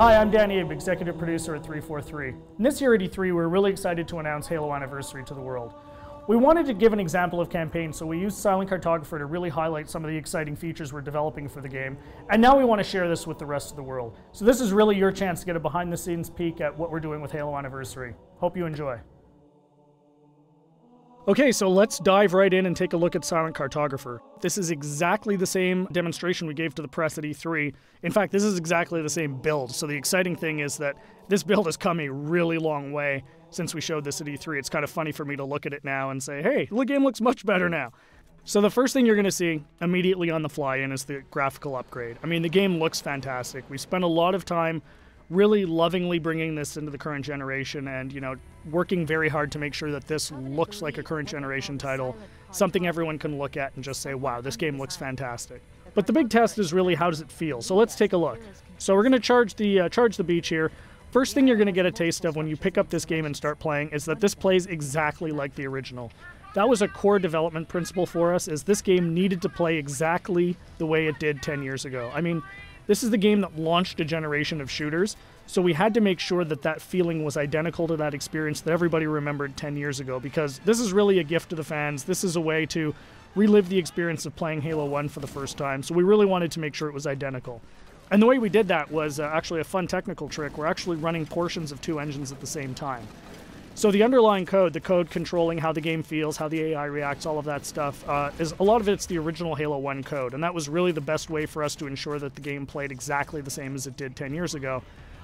Hi, I'm Danny Abe, Executive Producer at 343. And this year at E3, we're really excited to announce Halo Anniversary to the world. We wanted to give an example of campaign, so we used Silent Cartographer to really highlight some of the exciting features we're developing for the game. And now we want to share this with the rest of the world. So this is really your chance to get a behind-the-scenes peek at what we're doing with Halo Anniversary. Hope you enjoy. Okay, so let's dive right in and take a look at Silent Cartographer. This is exactly the same demonstration we gave to the press at E3. In fact, this is exactly the same build. So the exciting thing is that this build has come a really long way since we showed this at E3. It's kind of funny for me to look at it now and say, hey, the game looks much better now. So the first thing you're going to see immediately on the fly-in is the graphical upgrade. I mean, the game looks fantastic. We spent a lot of time really lovingly bringing this into the current generation and, you know, working very hard to make sure that this looks like a current generation title, something everyone can look at and just say, wow, this game looks fantastic. But the big test is really, how does it feel? So let's take a look. So we're going to charge the beach here. First thing you're going to get a taste of when you pick up this game and start playing is that this plays exactly like the original. That was a core development principle for us, is this game needed to play exactly the way it did 10 years ago. I mean, this is the game that launched a generation of shooters, so we had to make sure that that feeling was identical to that experience that everybody remembered 10 years ago, because this is really a gift to the fans. This is a way to relive the experience of playing Halo 1 for the first time, so we really wanted to make sure it was identical. And the way we did that was actually a fun technical trick. We're actually running portions of two engines at the same time. So the underlying code, the code controlling how the game feels, how the AI reacts, all of that stuff, is a lot of it's the original Halo 1 code, and that was really the best way for us to ensure that the game played exactly the same as it did 10 years ago.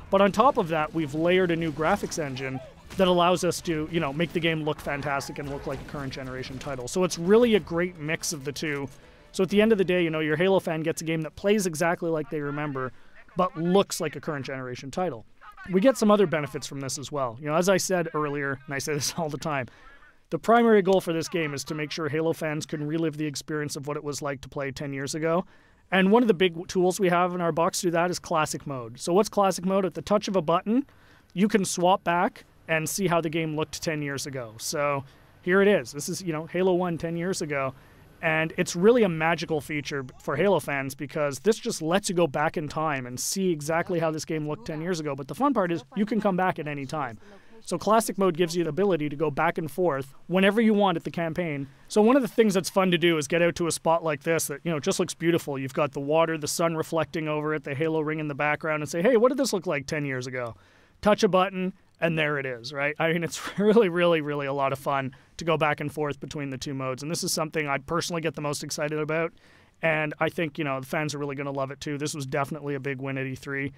But on top of that, we've layered a new graphics engine that allows us to, you know, make the game look fantastic and look like a current generation title. So it's really a great mix of the two. So at the end of the day, you know, your Halo fan gets a game that plays exactly like they remember, but looks like a current generation title. We get some other benefits from this as well. You know, as I said earlier, and I say this all the time, the primary goal for this game is to make sure Halo fans can relive the experience of what it was like to play 10 years ago. And one of the big tools we have in our box to do that is Classic Mode. So what's Classic Mode? At the touch of a button, you can swap back and see how the game looked 10 years ago. So here it is. This is, you know, Halo 1 10 years ago. And it's really a magical feature for Halo fans, because this just lets you go back in time and see exactly how this game looked 10 years ago. But the fun part is you can come back at any time. So Classic Mode gives you the ability to go back and forth whenever you want at the campaign. So one of the things that's fun to do is get out to a spot like this that, you know, just looks beautiful. You've got the water, the sun reflecting over it, the Halo ring in the background, and say, hey, what did this look like 10 years ago? Touch a button, and there it is, right? I mean, it's really, really, really a lot of fun to go back and forth between the two modes. And this is something I personally get the most excited about. And I think, you know, the fans are really going to love it too. This was definitely a big win at E3.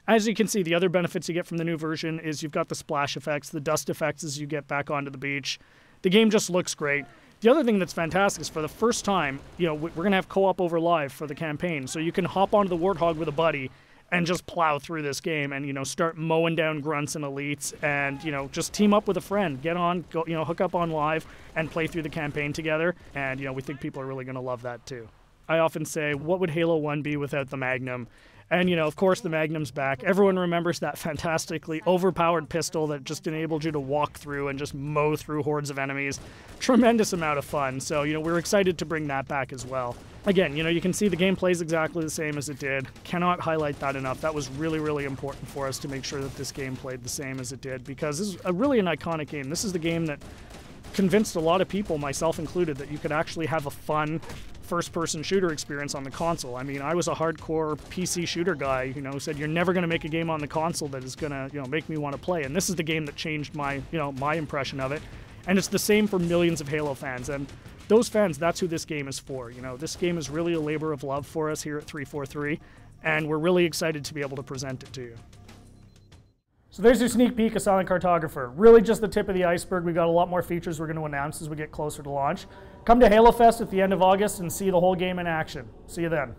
As you can see, the other benefits you get from the new version is you've got the splash effects, the dust effects as you get back onto the beach. The game just looks great. The other thing that's fantastic is, for the first time, you know, we're going to have co-op over live for the campaign. So you can hop onto the Warthog with a buddy and just plow through this game and, you know, start mowing down grunts and elites and, you know, just team up with a friend. Get on, go, you know, hook up on live and play through the campaign together. And, you know, we think people are really going to love that too. I often say, what would Halo 1 be without the Magnum? And, you know, of course, the Magnum's back. Everyone remembers that fantastically overpowered pistol that just enabled you to walk through and just mow through hordes of enemies. Tremendous amount of fun. So, you know, we're excited to bring that back as well. Again, you know, you can see the game plays exactly the same as it did. Cannot highlight that enough. That was really, really important for us to make sure that this game played the same as it did, because this is really an iconic game. This is the game that convinced a lot of people, myself included, that you could actually have a fun first-person shooter experience on the console. I mean, I was a hardcore PC shooter guy, you know, who said, you're never going to make a game on the console that is going to, you know, make me want to play. And this is the game that changed my, you know, my impression of it. And it's the same for millions of Halo fans. And those fans, that's who this game is for. You know, this game is really a labor of love for us here at 343, and we're really excited to be able to present it to you. So there's your sneak peek of Silent Cartographer. Really just the tip of the iceberg. We've got a lot more features we're going to announce as we get closer to launch. Come to Halo Fest at the end of August and see the whole game in action. See you then.